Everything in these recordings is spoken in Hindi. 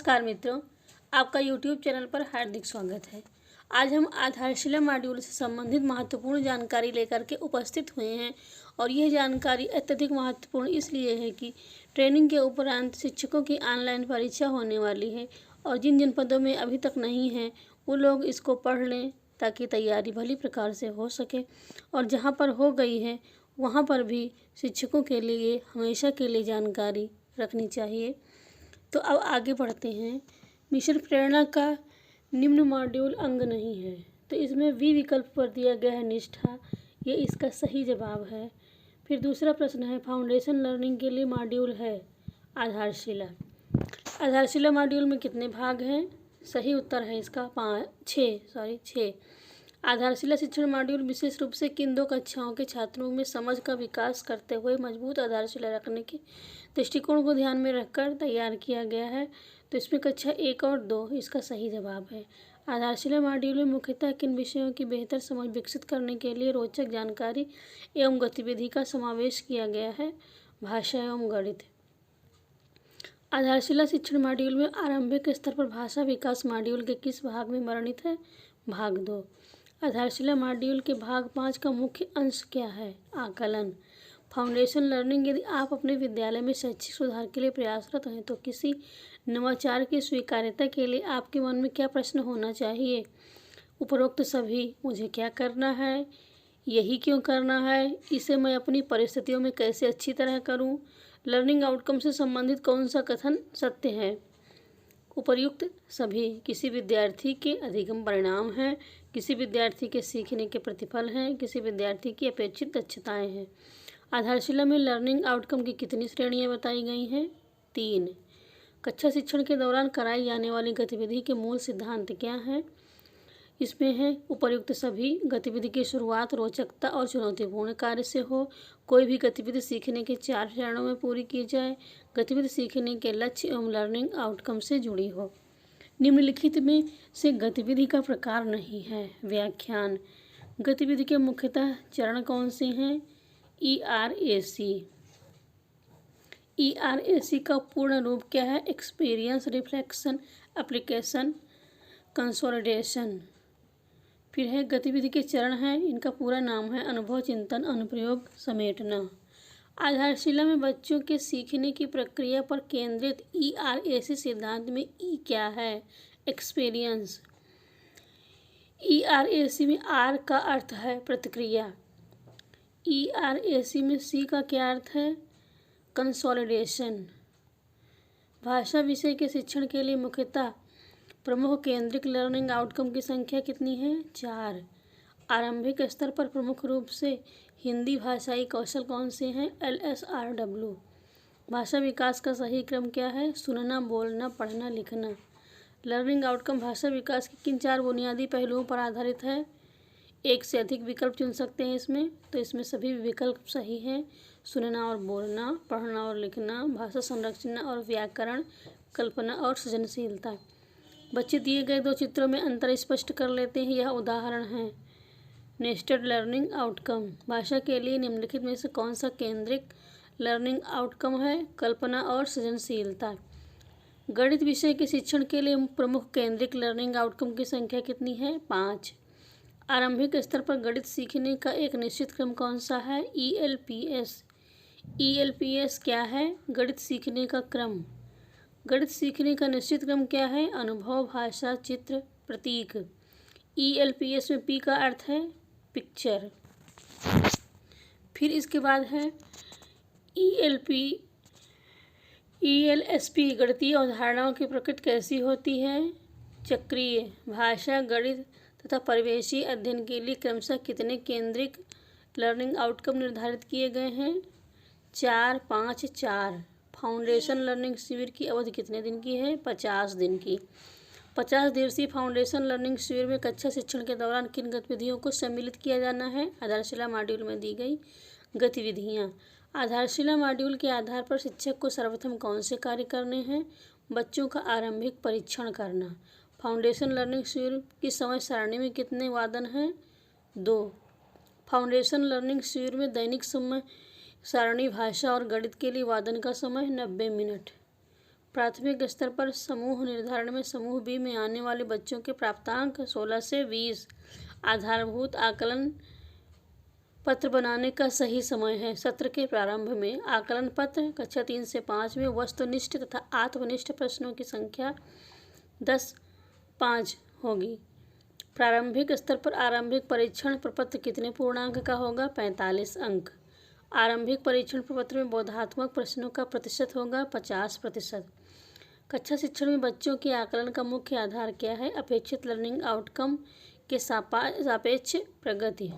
नमस्कार मित्रों, आपका YouTube चैनल पर हार्दिक स्वागत है। आज हम आधारशिला मॉड्यूल से संबंधित महत्वपूर्ण जानकारी लेकर के उपस्थित हुए हैं और यह जानकारी अत्यधिक महत्वपूर्ण इसलिए है कि ट्रेनिंग के उपरांत शिक्षकों की ऑनलाइन परीक्षा होने वाली है और जिन जिन पदों में अभी तक नहीं है वो लोग इसको पढ़ लें ताकि तैयारी भली प्रकार से हो सके, और जहाँ पर हो गई है वहाँ पर भी शिक्षकों के लिए हमेशा के लिए जानकारी रखनी चाहिए। तो अब आगे बढ़ते हैं। मिशन प्रेरणा का निम्न मॉड्यूल अंग नहीं है, तो इसमें वी विकल्प पर दिया गया है निष्ठा, ये इसका सही जवाब है। फिर दूसरा प्रश्न है फाउंडेशन लर्निंग के लिए मॉड्यूल है आधारशिला। आधारशिला मॉड्यूल में कितने भाग हैं? सही उत्तर है इसका छः। आधारशिला शिक्षण मॉड्यूल विशेष रूप से किन दो कक्षाओं के छात्रों में समझ का विकास करते हुए मजबूत आधारशिला रखने के दृष्टिकोण को ध्यान में रखकर तैयार किया गया है। तो इसमें कक्षा 1 और 2 इसका सही जवाब है। आधारशिला मॉड्यूल में मुख्यतः किन विषयों की बेहतर समझ विकसित करने के लिए रोचक जानकारी एवं गतिविधि का समावेश किया गया है? भाषा एवं गणित। आधारशिला शिक्षण मॉड्यूल में आरंभिक स्तर पर भाषा विकास मॉड्यूल के किस भाग में वर्णित है? भाग 2। आधारशिला मॉड्यूल के भाग 5 का मुख्य अंश क्या है? आकलन। Foundation learning. यदि आप अपने विद्यालय में शैक्षिक सुधार के लिए प्रयासरत हैं तो किसी नवाचार की स्वीकार्यता के लिए आपके मन में क्या प्रश्न होना चाहिए? उपरोक्त सभी। मुझे क्या करना है? यही क्यों करना है? इसे मैं अपनी परिस्थितियों में कैसे अच्छी तरह करूं? लर्निंग आउटकम से संबंधित कौन सा कथन सत्य है? उपर्युक्त सभी। किसी विद्यार्थी के अधिगम परिणाम हैं, किसी विद्यार्थी के सीखने के प्रतिफल हैं, किसी विद्यार्थी की अपेक्षित दक्षताएं हैं। आधारशिला में लर्निंग आउटकम की कितनी श्रेणियां बताई गई हैं? 3। कक्षा शिक्षण के दौरान कराई जाने वाली गतिविधि के मूल सिद्धांत क्या हैं? इसमें है उपर्युक्त सभी। गतिविधि की शुरुआत रोचकता और चुनौतीपूर्ण कार्य से हो। कोई भी गतिविधि सीखने के 4 चरणों में पूरी की जाए। गतिविधि सीखने के लक्ष्य एवं लर्निंग आउटकम से जुड़ी हो। निम्नलिखित में से गतिविधि का प्रकार नहीं है। व्याख्यान। गतिविधि के मुख्यतः चरण कौन से हैं? ERAC। ERAC का पूर्ण रूप क्या है? Experience, reflection, application, consolidation. फिर है गतिविधि के चरण हैं, इनका पूरा नाम है अनुभव, चिंतन, अनुप्रयोग, समेटना। आधारशिला में बच्चों के सीखने की प्रक्रिया पर केंद्रित ERAC सिद्धांत में E क्या है? एक्सपीरियंस। ERAC में R का अर्थ है प्रतिक्रिया। ERAC में C का क्या अर्थ है? कंसोलिडेशन। भाषा विषय के शिक्षण के लिए मुख्यतः प्रमुख केंद्रित लर्निंग आउटकम की संख्या कितनी है? 4। आरंभिक स्तर पर प्रमुख रूप से हिंदी भाषाई कौशल कौन से हैं? LSRW। भाषा विकास का सही क्रम क्या है? सुनना, बोलना, पढ़ना, लिखना। लर्निंग आउटकम भाषा विकास के किन 4 बुनियादी पहलुओं पर आधारित है? एक से अधिक विकल्प चुन सकते हैं इसमें, तो इसमें सभी विकल्प सही हैं। सुनना और बोलना, पढ़ना और लिखना, भाषा संरचना और व्याकरण, कल्पना और सृजनशीलता। बच्चे दिए गए 2 चित्रों में अंतर स्पष्ट कर लेते हैं। यह उदाहरण है नेस्टेड लर्निंग आउटकम। भाषा के लिए निम्नलिखित में से कौन सा केंद्रित लर्निंग आउटकम है? कल्पना और सृजनशीलता। गणित विषय के शिक्षण के लिए प्रमुख केंद्रित लर्निंग आउटकम की संख्या कितनी है? 5। आरंभिक स्तर पर गणित सीखने का एक निश्चित क्रम कौन सा है? ELPS। ELPS क्या है? गणित सीखने का क्रम। गणित सीखने का निश्चित क्रम क्या है? अनुभव, भाषा, चित्र, प्रतीक। ELPS में P का अर्थ है पिक्चर। फिर इसके बाद है ELSP। गणितीय अवधारणाओं की प्रकृति कैसी होती है? चक्रीय। भाषा, गणित तथा परिवेशी अध्ययन के लिए क्रमशः कितने केंद्रित लर्निंग आउटकम निर्धारित किए गए हैं? 4, 5, 4। फाउंडेशन लर्निंग शिविर की अवधि कितने दिन की है? 50 दिन की। 50 दिवसीय फाउंडेशन लर्निंग शिविर में कक्षा शिक्षण के दौरान किन गतिविधियों को सम्मिलित किया जाना है? आधारशिला मॉड्यूल में दी गई गतिविधियाँ। आधारशिला मॉड्यूल के आधार पर शिक्षक को सर्वप्रथम कौन से कार्य करने हैं? बच्चों का आरंभिक परीक्षण करना। फाउंडेशन लर्निंग शिविर की समय सारणी में कितने वादन हैं? 2। फाउंडेशन लर्निंग शिविर में दैनिक समय सारणी भाषा और गणित के लिए वादन का समय 90 मिनट। प्राथमिक स्तर पर समूह निर्धारण में समूह बी में आने वाले बच्चों के प्राप्तांक 16 से 20 आधारभूत आकलन पत्र बनाने का सही समय है। सत्र के प्रारंभ में आकलन पत्र कक्षा 3 से 5 में वस्तुनिष्ठ तथा आत्मनिष्ठ प्रश्नों की संख्या 10-5 होगी। प्रारंभिक स्तर पर आरंभिक परीक्षण प्रपत्र कितने पूर्णांक का होगा? 45 अंक। आरंभिक परीक्षण प्रपत्र में बोधात्मक प्रश्नों का प्रतिशत होगा 50%। कक्षा शिक्षण में बच्चों के आकलन का मुख्य आधार क्या है? अपेक्षित लर्निंग आउटकम के सापेक्ष प्रगति।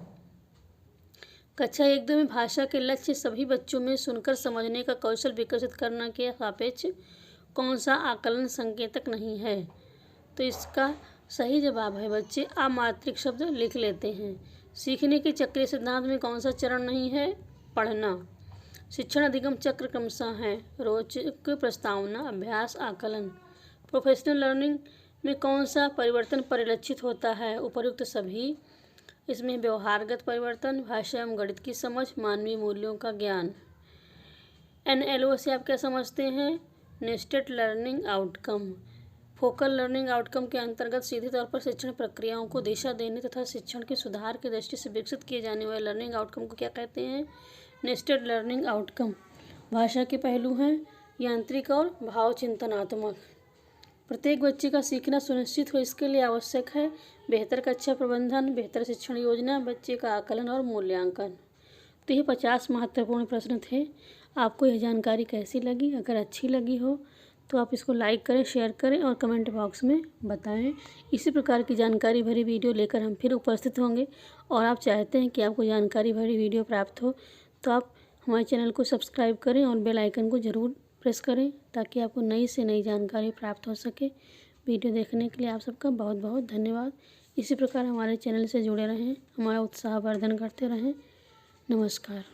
कक्षा 1-2 में भाषा के लक्ष्य सभी बच्चों में सुनकर समझने का कौशल विकसित करना के सापेक्ष कौन सा आकलन संकेतक नहीं है? तो इसका सही जवाब है बच्चे अमात्रिक शब्द लिख लेते हैं। सीखने के चक्रीय सिद्धांत में कौन सा चरण नहीं है? पढ़ना। शिक्षण अधिगम चक्र क्रमशः है रोचक, प्रस्तावना, अभ्यास, आकलन। प्रोफेशनल लर्निंग में कौन सा परिवर्तन परिलक्षित होता है? उपर्युक्त सभी। इसमें व्यवहारगत परिवर्तन, भाषा एवं गणित की समझ, मानवीय मूल्यों का ज्ञान। NLO से आप क्या समझते हैं? Nested learning outcome. Focal learning outcome के अंतर्गत सीधे तौर पर शिक्षण प्रक्रियाओं को दिशा देने तथा शिक्षण के सुधार की दृष्टि से विकसित किए जाने वाले लर्निंग आउटकम को क्या कहते हैं? Nested learning outcome. भाषा के पहलू हैं यांत्रिक और भाव चिंतनात्मक। प्रत्येक बच्चे का सीखना सुनिश्चित हो इसके लिए आवश्यक है बेहतर कक्षा प्रबंधन, बेहतर शिक्षण योजना, बच्चे का आकलन और मूल्यांकन। तो ये 50 महत्वपूर्ण प्रश्न थे। आपको यह जानकारी कैसी लगी? अगर अच्छी लगी हो तो आप इसको लाइक करें, शेयर करें और कमेंट बॉक्स में बताएं। इसी प्रकार की जानकारी भरी वीडियो लेकर हम फिर उपस्थित होंगे। और आप चाहते हैं कि आपको जानकारी भरी वीडियो प्राप्त हो तो आप हमारे चैनल को सब्सक्राइब करें और बेल आइकन को ज़रूर प्रेस करें ताकि आपको नई से नई जानकारी प्राप्त हो सके। वीडियो देखने के लिए आप सबका बहुत बहुत धन्यवाद। इसी प्रकार हमारे चैनल से जुड़े रहें, हमारा उत्साहवर्धन करते रहें। नमस्कार।